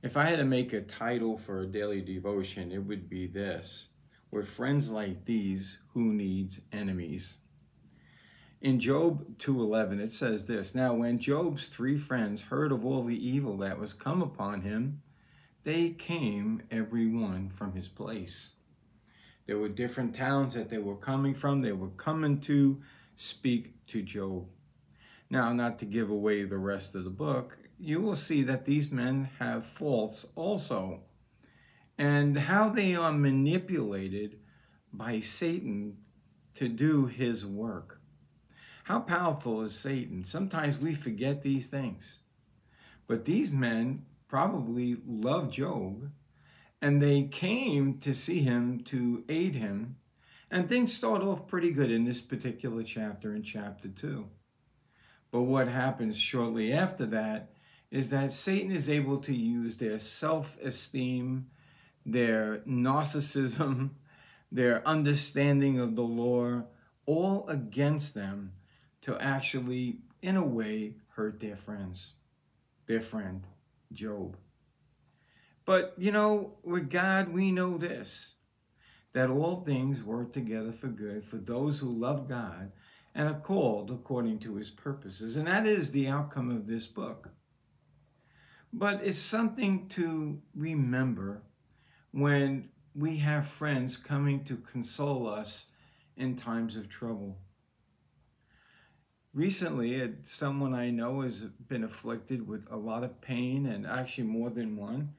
If I had to make a title for a daily devotion, it would be this: with friends like these, who needs enemies? In Job 2:11, it says this: Now when Job's 3 friends heard of all the evil that was come upon him, they came every one from his place. There were different towns that they were coming from. They were coming to speak to Job. Now, not to give away the rest of the book, you will see that these men have faults also, and how they are manipulated by Satan to do his work. How powerful is Satan? Sometimes we forget these things. But these men probably loved Job, and they came to see him, to aid him, and things start off pretty good in this particular chapter, in chapter 2. But what happens shortly after that is that Satan is able to use their self-esteem, their narcissism, their understanding of the law, all against them to actually, in a way, hurt their friend, Job. But, you know, with God, we know this, that all things work together for good for those who love God and are called according to his purposes. And that is the outcome of this book. But it's something to remember when we have friends coming to console us in times of trouble. Recently, someone I know has been afflicted with a lot of pain, and actually more than one.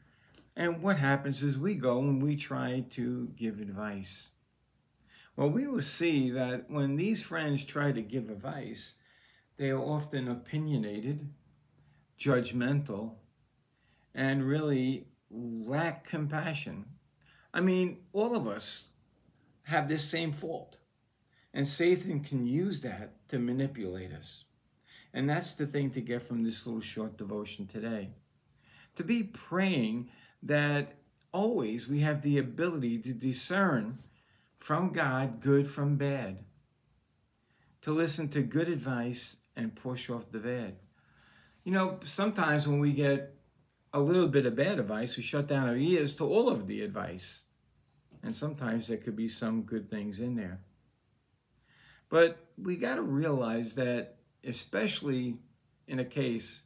And what happens is we go and we try to give advice. Well, we will see that when these friends try to give advice, they are often opinionated, judgmental, and really lack compassion. I mean, all of us have this same fault, and Satan can use that to manipulate us. And that's the thing to get from this little short devotion today. To be praying that always we have the ability to discern from God good from bad, to listen to good advice and push off the bad. You know, sometimes when we get a little bit of bad advice, we shut down our ears to all of the advice. And sometimes there could be some good things in there. But we got to realize that, especially in a case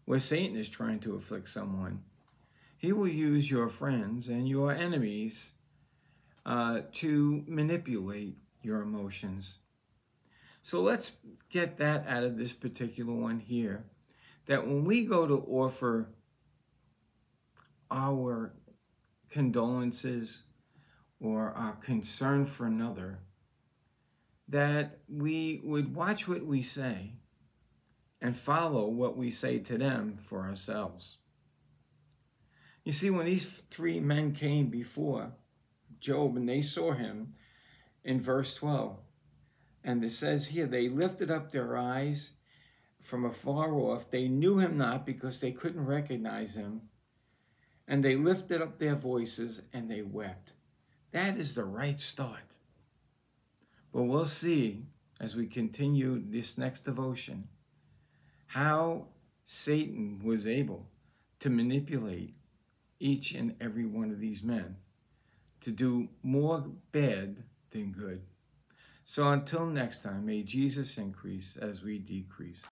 where Satan is trying to afflict someone, he will use your friends and your enemies to manipulate your emotions. So let's get that out of this particular one here, that when we go to offer our condolences or our concern for another, that we would watch what we say and follow what we say to them for ourselves. You see, when these 3 men came before Job and they saw him in verse 12, and it says here, they lifted up their eyes from afar off. They knew him not because they couldn't recognize him. And they lifted up their voices and they wept. That is the right start. But we'll see as we continue this next devotion how Satan was able to manipulate each and every one of these men to do more bad than good. So until next time, may Jesus increase as we decrease.